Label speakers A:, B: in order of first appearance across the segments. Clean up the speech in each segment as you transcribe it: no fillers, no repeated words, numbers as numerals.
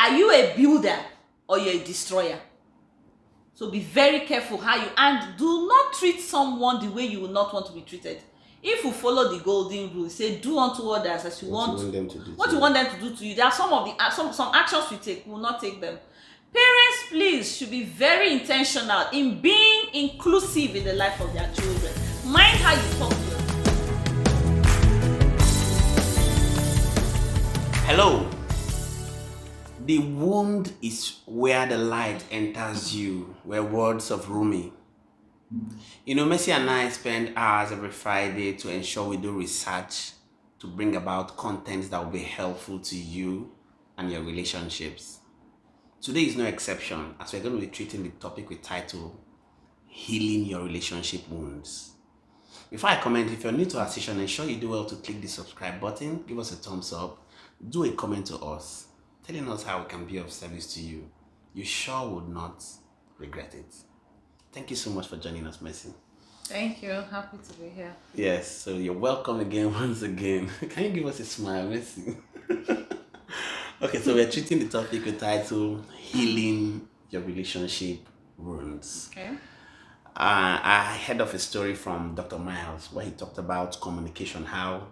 A: Are you a builder or you're a destroyer? So be very careful how you, and do not treat someone the way you will not want to be treated. If you follow the golden rule, say do unto others as you want
B: them to do.
A: What you want them to do to you. There are some of the some actions we take, we will not take them. Parents, please, should be very intentional in being inclusive in the life of their children. Mind how you talk to them.
B: Hello. The wound is where the light enters you, were words of Rumi. You know, Mercy and I spend hours every Friday to ensure we do research to bring about contents that will be helpful to you and your relationships. Today is no exception, as we're going to be treating the topic with title, Healing Your Relationship Wounds. Before I comment, if you're new to our session, ensure you do well to click the subscribe button, give us a thumbs up, do a comment to us, telling us how we can be of service to you. You sure would not regret it. Thank you so much for joining us, Mercy.
A: Thank you. Happy to be here.
B: Yes, so you're welcome again, once again. Can you give us a smile, Mercy? Okay, so we're treating the topic with title, Healing Your Relationship Wounds.
A: Okay.
B: I heard of a story from Dr. Miles where he talked about communication, how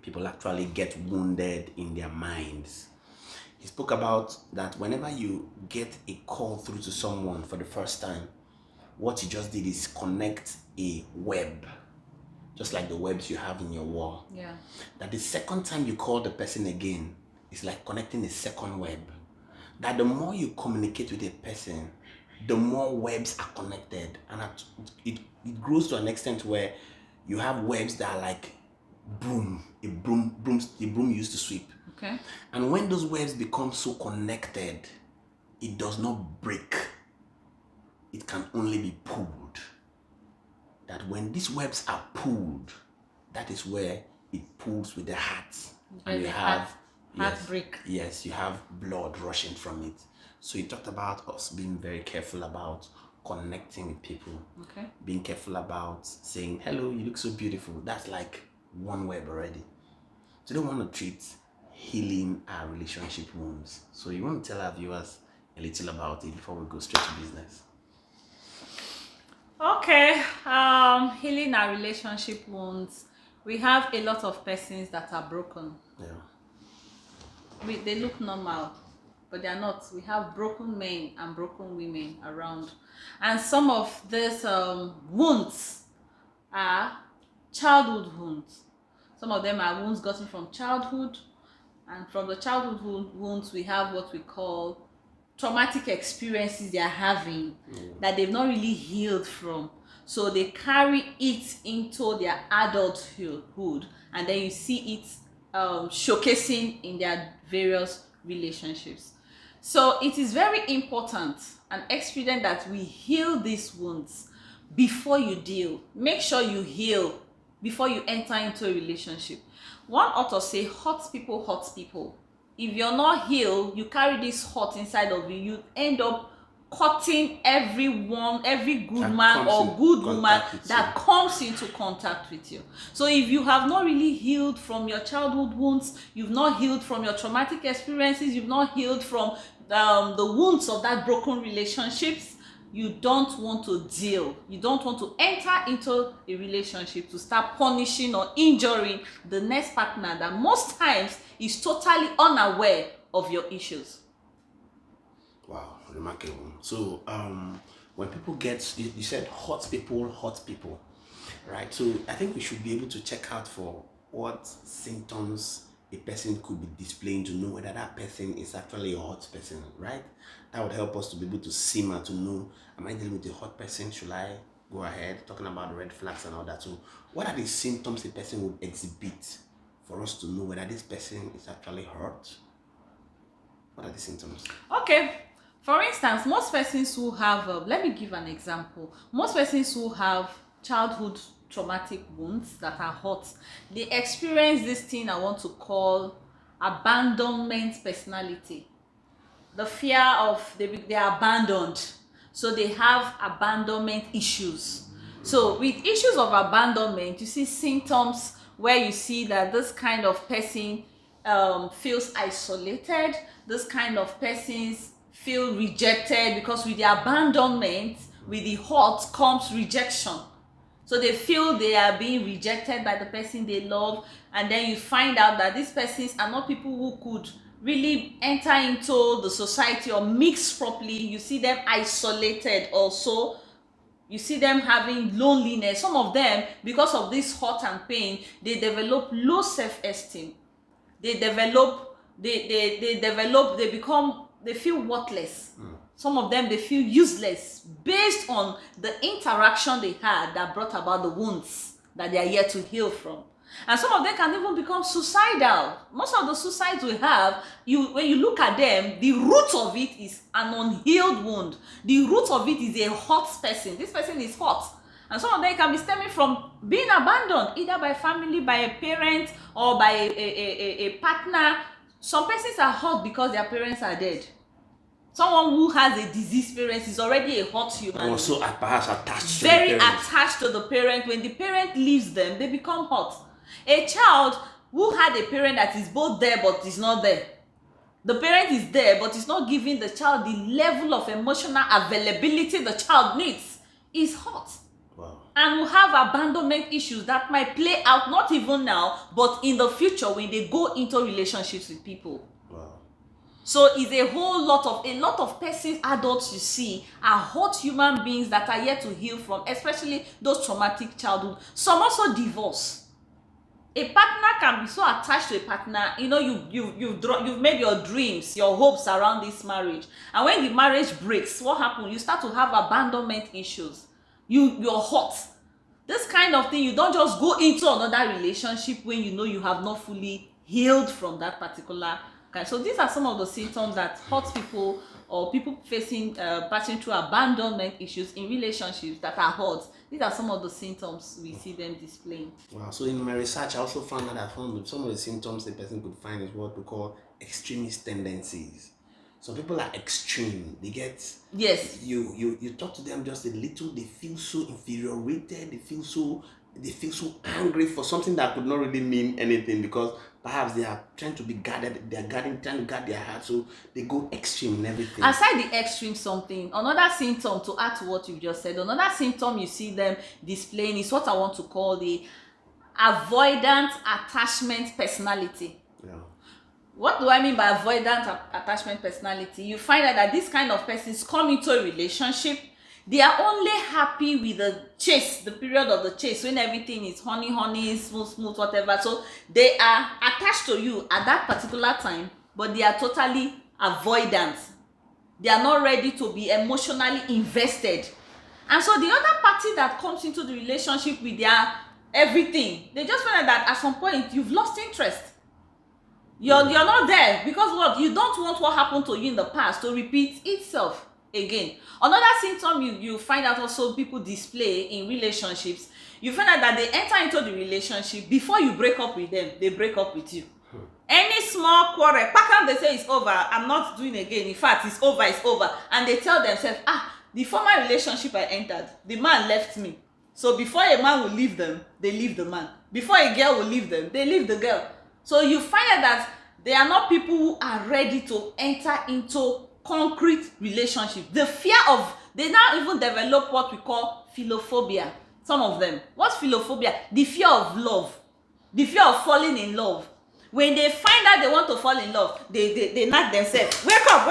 B: people actually get wounded in their minds. He spoke about that whenever you get a call through to someone for the first time, what you just did is connect a web, just like the webs you have in your wall.
A: Yeah.
B: That the second time you call the person again, it's like connecting a second web. That the more you communicate with a person, the more webs are connected, and it grows to an extent where you have webs that are like a broom used to sweep.
A: Okay.
B: And when those webs become so connected, it does not break. It can only be pulled. That when these webs are pulled, that is where it pulls with the heart. And you have
A: heartbreak.
B: Yes, you have blood rushing from it. So he talked about us being very careful about connecting with people.
A: Okay.
B: Being careful about saying, hello, you look so beautiful. That's like one web already. So you don't want to treat healing our relationship wounds. So you want to tell our viewers a little about it before we go straight to business.
A: Okay. Healing our relationship wounds. We have a lot of persons that are broken.
B: Yeah.
A: They look normal, but they are not. We have broken men and broken women around, and some of these wounds are childhood wounds. Some of them are wounds gotten from childhood, and from the childhood wounds we have what we call traumatic experiences they are having that they've not really healed from. So they carry it into their adulthood, and then you see it showcasing in their various relationships. So it is very important and expedient that we heal these wounds before you deal. Make sure you heal before you enter into a relationship. One author say, hurt people hurt people. If you're not healed, you carry this hurt inside of you, you end up cutting everyone, every good man or good woman that comes into contact with you. So if you have not really healed from your childhood wounds, you've not healed from your traumatic experiences, you've not healed from the wounds of that broken relationships, you don't want to deal. You don't want to enter into a relationship to start punishing or injuring the next partner that most times is totally unaware of your issues.
B: Wow, remarkable. So when people get, you said hurt people, right? So I think we should be able to check out for what symptoms a person could be displaying to know whether that person is actually a hot person, right? That would help us to be able to simmer, to know, am I dealing with a hot person? Should I go ahead? Talking about the red flags and all that. So what are the symptoms a person would exhibit for us to know whether this person is actually hurt? What are the symptoms? Okay.
A: For instance, most persons who have, let me give an example. Most persons who have childhood traumatic wounds that are hurt, they experience this thing I want to call abandonment personality. The fear of they are abandoned, so they have abandonment issues. So with issues of abandonment, you see symptoms where you see that this kind of person feels isolated. This kind of persons feel rejected, because with the abandonment, with the hurt comes rejection. So they feel they are being rejected by the person they love, and then you find out that these persons are not people who could really enter into the society or mix properly. You see them isolated also. You see them having loneliness. Some of them, because of this hurt and pain, they develop low self-esteem. They feel worthless. Some of them, they feel useless based on the interaction they had that brought about the wounds that they are yet to heal from. And some of them can even become suicidal. Most of the suicides we have, when you look at them, the root of it is an unhealed wound. The root of it is a hurt person. This person is hurt. And some of them can be stemming from being abandoned, either by family, by a parent, or by a partner. Some persons are hurt because their parents are dead. Someone who has a diseased parent is already a hurt human.
B: Also, perhaps attached
A: to very attached to the parent. When the parent leaves them, they become hurt. A child who had a parent that is both there but is not there. The parent is there but is not giving the child the level of emotional availability the child needs, is hurt.
B: Wow.
A: And will have abandonment issues that might play out not even now, but in the future when they go into relationships with people.
B: Wow.
A: So it's a lot of persons, adults you see, are hurt human beings that are yet to heal from, especially those traumatic childhood. Some also divorce. A partner can be so attached to a partner, you've made your dreams, your hopes around this marriage, and when the marriage breaks, what happens? You start to have abandonment issues. You're hurt. This kind of thing, you don't just go into another relationship when you know you have not fully healed from that particular kind. So these are some of the symptoms that hurt people, or people passing through abandonment issues in relationships that are hurt. These are some of the symptoms we see them displaying.
B: Wow. So in my research, I also found that some of the symptoms a person could find is what we call extremist tendencies. Some people are extreme. They get,
A: yes.
B: You talk to them just a little, they feel so infuriated. They feel so angry for something that could not really mean anything, because perhaps they are trying to be guarded. They are trying to guard their heart, so they go extreme in everything.
A: Aside the extreme something, another symptom, to add to what you just said, another symptom you see them displaying is what I want to call the avoidant attachment personality.
B: Yeah.
A: What do I mean by avoidant attachment personality? You find out that this kind of persons come into a relationship, they are only happy with the chase, the period of the chase, when everything is honey, smooth, whatever. So they are attached to you at that particular time, but they are totally avoidant. They are not ready to be emotionally invested. And so the other party that comes into the relationship with their everything, they just find out that at some point you've lost interest. You're not there, because what? You don't want what happened to you in the past to repeat itself again. Another symptom you find out also people display in relationships, you find out that they enter into the relationship, before you break up with them, they break up with you. Any small quarrel, they say it's over, I'm not doing again, in fact it's over, and they tell themselves, the former relationship I entered, the man left me. So before a man will leave them, they leave the man. Before a girl will leave them, they leave the girl. So you find out that they are not people who are ready to enter into concrete relationship. They now even develop what we call philophobia. Some of them. What's philophobia? The fear of love. The fear of falling in love. When they find out they want to fall in love, they knock themselves. Wake up!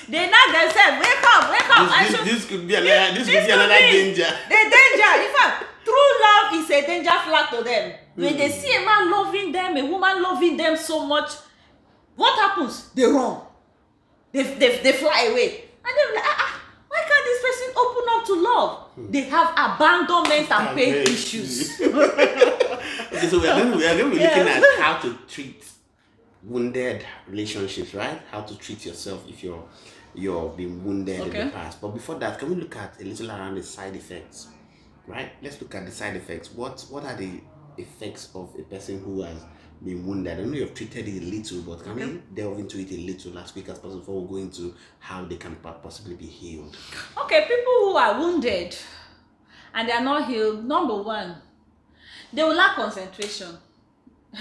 A: They knock themselves. Wake up!
B: This could be another danger.
A: The danger. In fact, true love is a danger flag to them. When they see a man loving them, a woman loving them so much, what happens? They run. They fly away. And they're like, why can't this person open up to love? They have abandonment and pain issues.
B: Okay, so we are going to be looking at how to treat wounded relationships, right? How to treat yourself if you're being wounded in the past. But before that, can we look at a little around the side effects? Right? Let's look at the side effects. What are the effects of a person who has been wounded? I know you've treated it a little, but can we delve into it a little as quick as possible before we go into how they can possibly be healed?
A: Okay, people who are wounded and they are not healed, number one, they will lack concentration.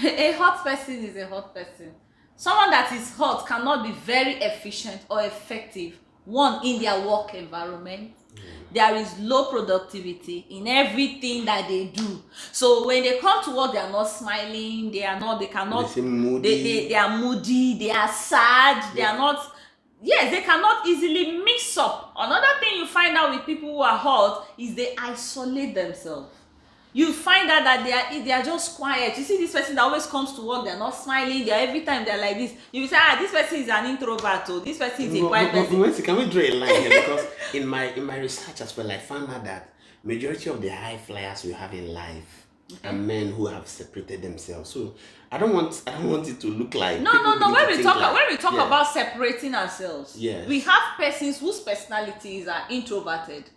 A: A hot person is a hot person. Someone that is hot cannot be very efficient or effective, one, in their work environment. There is low productivity in everything that they do. So when they come to work, they are not smiling, they cannot, they are moody, they are sad, they are not, yes, they cannot easily mix up. Another thing you find out with people who are hot is they isolate themselves. You find out that they are just quiet. You see this person that always comes to work, they're not smiling, they're every time they're like this. You will say, this person is an introvert, or this person is a quiet person.
B: Can we draw a line here? Because in my research as well, I found out that majority of the high flyers we have in life are men who have separated themselves. So I don't want it to look like
A: no. When we talk about separating ourselves,
B: yes,
A: we have persons whose personalities are introverted,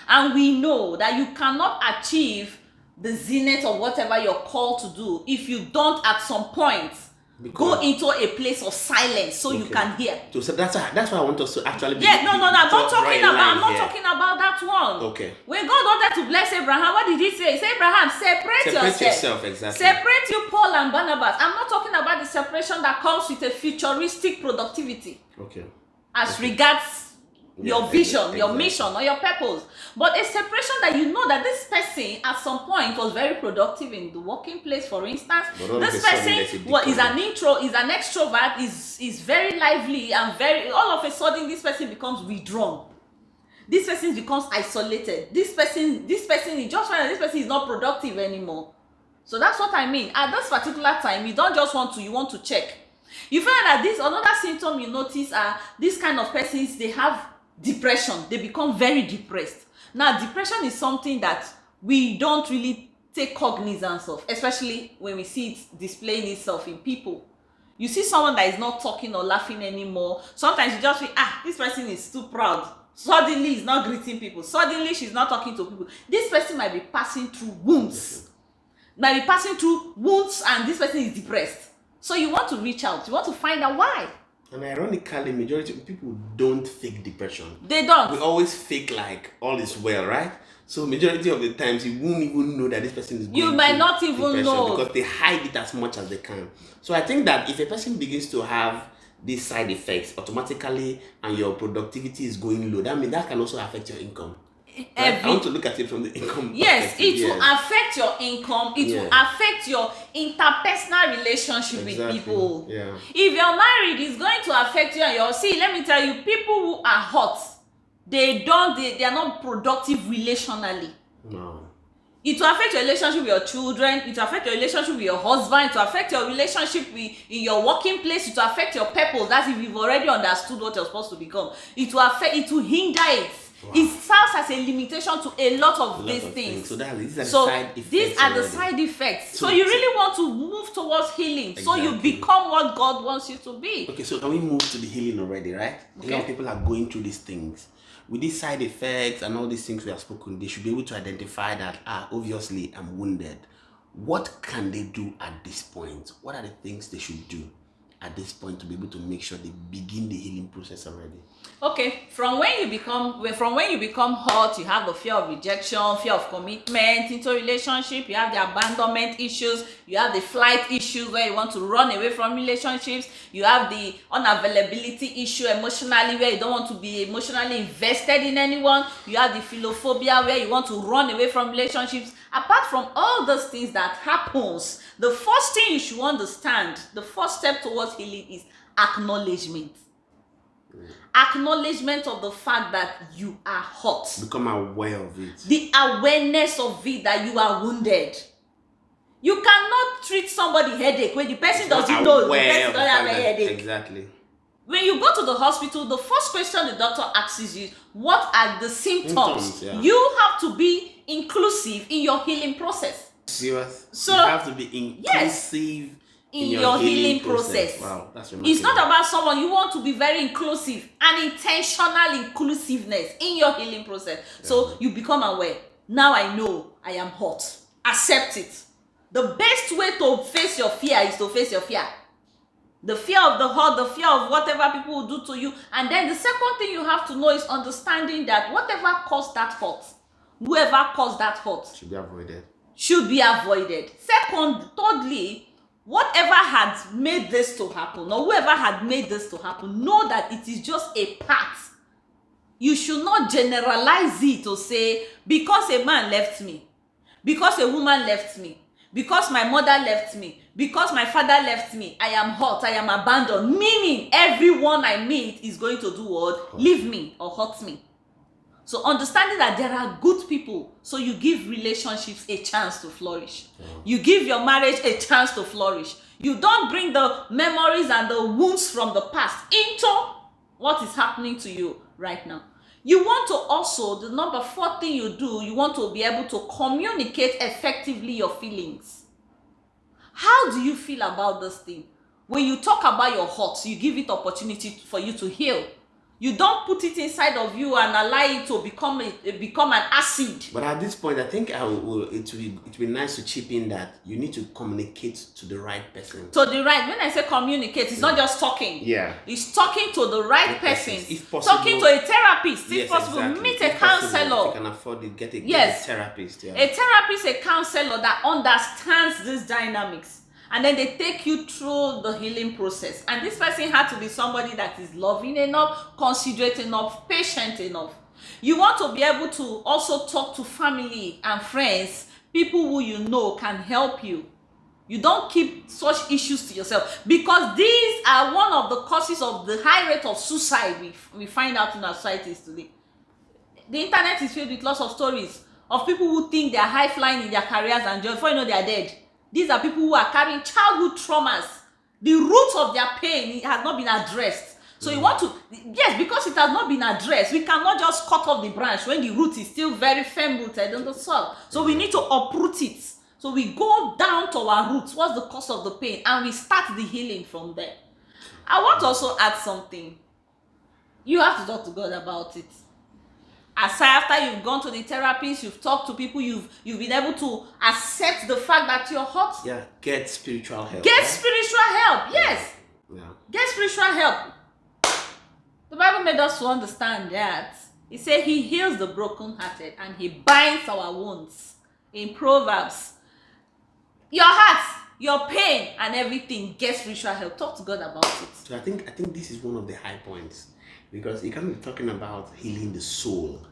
A: and we know that you cannot achieve the zenith of whatever you're called to do if you don't at some point go into a place of silence so you can hear.
B: So that's why I want us to actually
A: no, I'm not talking about that one.
B: Okay.
A: When God wanted to bless Abraham, what did he say? He said, Abraham, separate yourself.
B: Exactly.
A: Separate you, Paul and Barnabas. I'm not talking about the separation that comes with a futuristic productivity.
B: Okay.
A: As regards your vision, your mission, or your purpose, but a separation that you know that this person at some point was very productive in the working place, for instance. This person is an extrovert, is very lively, and very, all of a sudden this person becomes withdrawn. This person becomes isolated. This person is just find that this person is not productive anymore. So that's what I mean. At this particular time, you don't just want to, you want to check. You find that this another symptom you notice are these kind of persons, they have depression. They become very depressed. Now, depression is something that we don't really take cognizance of, especially when we see it displaying itself in people. You see someone that is not talking or laughing anymore. Sometimes you just feel, this person is too proud. Suddenly he's not greeting people. Suddenly she's not talking to people. This person might be passing through wounds. And this person is depressed. So you want to reach out. You want to find out why.
B: And ironically, majority of people don't fake depression.
A: They don't.
B: We always fake like all is well, right? So majority of the times you won't even know that this person is going
A: You might not even know,
B: because they hide it as much as they can. So I think that if a person begins to have these side effects automatically and your productivity is going low, that can also affect your income. Right? I want to look at it from the income
A: perspective. It will affect your income. It will affect your interpersonal relationship with people.
B: Yeah.
A: If you're married, it's going to affect you and your... See, let me tell you, people who are hot, they are not productive relationally.
B: No.
A: It will affect your relationship with your children. It will affect your relationship with your husband. It will affect your relationship in your working place. It will affect your purpose. That's if you've already understood what you're supposed to become. It will hinder it. Wow. It serves as a limitation to a lot of these things.
B: So these are the side effects.
A: So you really want to move towards healing. Exactly. So you become what God wants you to be.
B: Okay, so can we move to the healing already, right? Okay. A lot of people are going through these things. With these side effects and all these things we have spoken, they should be able to identify that, obviously I'm wounded. What can they do at this point? What are the things they should do at this point to be able to make sure they begin the healing process already?
A: Okay, from when you become hot, you have the fear of rejection, fear of commitment into relationship, you have the abandonment issues, you have the flight issues where you want to run away from relationships, you have the unavailability issue emotionally where you don't want to be emotionally invested in anyone, you have the philophobia where you want to run away from relationships. Apart from all those things that happens, the first thing you should understand, the first step towards healing is acknowledgement. Acknowledgement of the fact that you are hot.
B: Become aware of it.
A: The awareness of it, that you are wounded. You cannot treat somebody headache when the person doesn't know the person doesn't have a headache.
B: Exactly.
A: When you go to the hospital, the first question the doctor asks you, what are the symptoms?
B: Yeah.
A: You have to be inclusive in your healing process.
B: Serious? So you have to be inclusive in your healing process. Wow, that's remarkable.
A: It's not about someone. You want to be very inclusive and intentional inclusiveness in your healing process. Yeah. So you become aware. Now I know I am hot. Accept it. The best way to face your fear is to face your fear. The fear of the hurt, the fear of whatever people will do to you. And then the second thing you have to know is understanding that whatever caused that hurt, whoever caused that hurt,
B: should be avoided.
A: Thirdly, whatever had made this to happen, or whoever had made this to happen, know that it is just a part. You should not generalize it to say, because a man left me, because a woman left me, because my mother left me, because my father left me, I am hurt, I am abandoned. Meaning everyone I meet is going to do what? Leave me or hurt me. So understanding that there are good people, so you give relationships a chance to flourish. You give your marriage a chance to flourish. You don't bring the memories and the wounds from the past into what is happening to you right now. You want to also, the number 4 thing you do, you want to be able to communicate effectively your feelings. How do you feel about this thing? When you talk about your hurts, you give it opportunity for you to heal. You don't put it inside of you and allow it to become an acid.
B: But at this point, I think it will be nice to chip in that you need to communicate to the right person.
A: To the right. When I say communicate, it's not just talking.
B: Yeah.
A: It's talking to the right person.
B: If possible,
A: talking to a therapist.
B: Yes,
A: if possible,
B: exactly.
A: meet
B: if
A: a counselor.
B: Possible, if you can afford it, get a therapist. Yeah.
A: A therapist, a counselor that understands these dynamics. And then they take you through the healing process. And this person had to be somebody that is loving enough, considerate enough, patient enough. You want to be able to also talk to family and friends, people who you know can help you. You don't keep such issues to yourself, because these are one of the causes of the high rate of suicide we find out in our societies today. The internet is filled with lots of stories of people who think they are high flying in their careers, and before you know, they are dead. These are people who are carrying childhood traumas. The roots of their pain has not been addressed. So you want to, yes, because it has not been addressed, we cannot just cut off the branch when the root is still very firm rooted in the soil. So we need to uproot it. So we go down to our roots. What's the cause of the pain? And we start the healing from there. I want to also add something. You have to talk to God about it. Aside, after you've gone to the therapist, you've talked to people, you've been able to accept the fact that you're hurt.
B: Yeah, get spiritual help.
A: Get spiritual help, yes.
B: Yeah.
A: Get spiritual help. The Bible made us to understand that. It said he heals the brokenhearted and he binds our wounds. In Proverbs, your heart, your pain and everything, get spiritual help. Talk to God about it.
B: So I think this is one of the high points. Because you can't be talking about healing the soul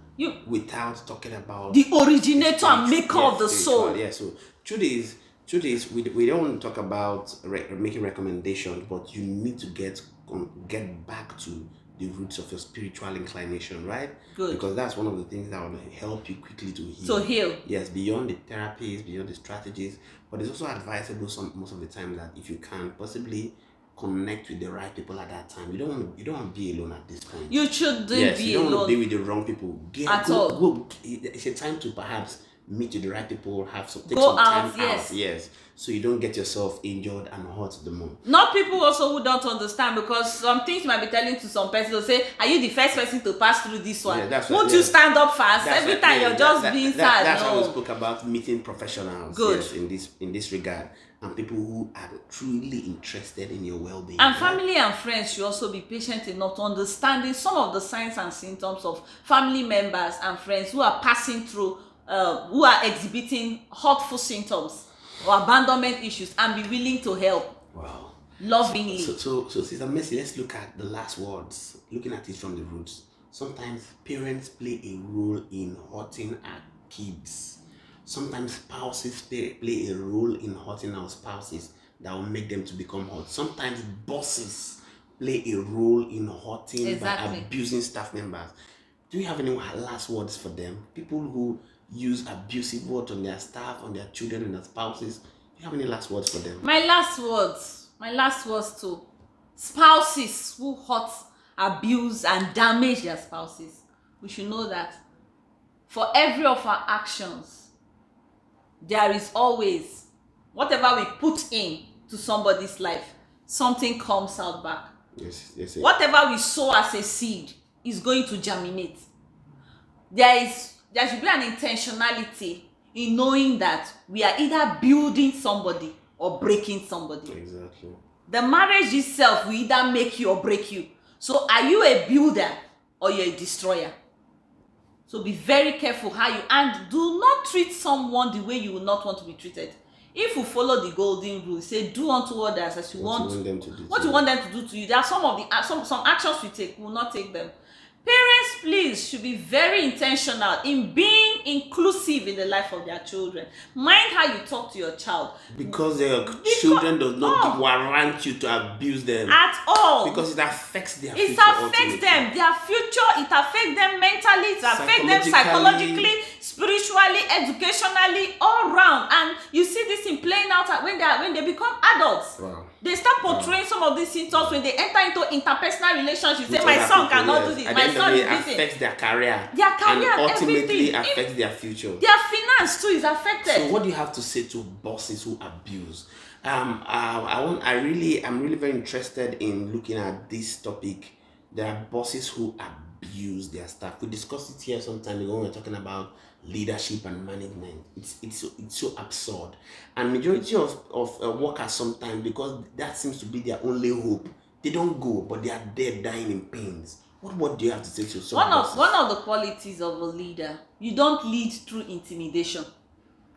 B: without talking about
A: the originator and maker of the soul.
B: Yeah, so truth is we don't want to talk about making recommendations, but you need to get back to the roots of your spiritual inclination, right?
A: Good.
B: Because that's one of the things that will help you quickly to heal.
A: So heal.
B: Yes, beyond the therapies, beyond the strategies, but it's also advisable most of the time that if you can possibly connect with the right people at that time. You don't want to be alone at this point.
A: You shouldn't be alone.
B: You don't want to be with the wrong people. It's a time to perhaps meet with the right people, take some time out. Yes. So you don't get yourself injured and hurt the more.
A: Not people also who don't understand, because some things you might be telling to some person to say, are you the first person to pass through this one? Won't you stand up fast? Every time you're just being sad.
B: That's why we spoke about meeting professionals.
A: Good.
B: Yes, in this regard. And people who are truly interested in your well-being.
A: And family and friends should also be patient enough to understanding some of the signs and symptoms of family members and friends who are passing through, who are exhibiting hurtful symptoms or abandonment issues, and be willing to help.
B: Wow.
A: Lovingly.
B: So Sister Mercy, let's look at the last words, looking at it from the roots. Sometimes parents play a role in hurting our kids. Sometimes spouses play a role in hurting our spouses that will make them to become hurt. Sometimes bosses play a role in hurting by abusing staff members. Do you have any last words for them? People who use abusive words on their staff, on their children, and their spouses. Do you have any last words for them?
A: My last words to spouses who hurt, abuse, and damage their spouses. We should know that for every of our actions, there is always, whatever we put in to somebody's life, something comes out back.
B: Yes.
A: Whatever we sow as a seed is going to germinate. There should be an intentionality in knowing that we are either building somebody or breaking somebody.
B: Exactly.
A: The marriage itself will either make you or break you. So are you a builder or you're a destroyer? So be very careful how you, and do not treat someone the way you will not want to be treated. If you follow the golden rule, say do unto others as you want
B: them to do.
A: What you want them to do to you. There are some of the some actions we take, we will not take them. Parents, please, should be very intentional in being inclusive in the life of their children. Mind how you talk to your child.
B: Because their children does not warrant you to abuse them
A: at all.
B: Because it affects their
A: future.
B: It
A: affects them, their future. It affects them mentally. It affects them psychologically, spiritually, educationally, all round. And you see this in playing out when they become adults.
B: Wow.
A: They start portraying some of these symptoms when they enter into interpersonal relationships. Say, my son cannot do this. My son is busy.
B: Affects their career.
A: And
B: ultimately affects their future.
A: Their finance too is affected.
B: So what do you have to say to bosses who abuse? I'm really very interested in looking at this topic. There are bosses who abuse their staff. We discussed it here sometime ago when we were talking about leadership and management. It's so absurd, and majority of workers sometimes, because that seems to be their only hope, they don't go, but they are there dying in pains. What do you have to say to some bosses?
A: One of the qualities of a leader: you don't lead through intimidation,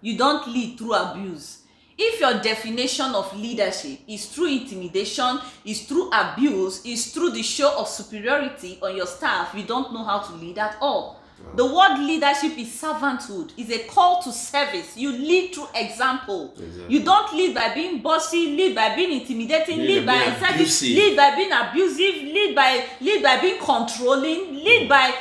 A: you don't lead through abuse. If your definition of leadership is through intimidation, is through abuse, is through the show of superiority on your staff, you don't know how to lead at all. Wow. The word leadership is servanthood, is a call to service. You lead through example. Exactly. You don't lead by being bossy, lead by being intimidating, lead by abusive, lead by being abusive, lead by being controlling, lead by...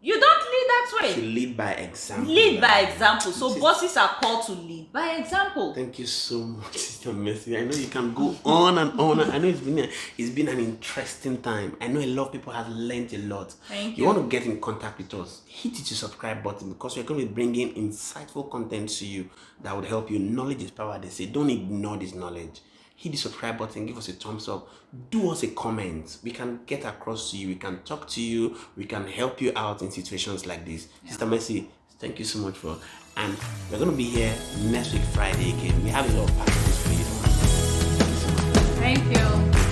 A: You don't lead that way.
B: You lead by example.
A: Lead by example. So bosses are called to lead by example.
B: Thank you so much, Sister Mercy. I know you can go on and on. I know it's been an interesting time. I know a lot of people have learned a lot.
A: Thank
B: you. You want to get in contact with us, hit the subscribe button, because we're going to be bringing insightful content to you that would help you. Knowledge is power, they say. Don't ignore this knowledge. Hit the subscribe button, give us a thumbs up, do us a comment. We can get across to you, we can talk to you, we can help you out in situations like this. Yeah. Sister Mercy, thank you so much and we're going to be here next week Friday again. We have a lot of packages for you.
A: Thank you.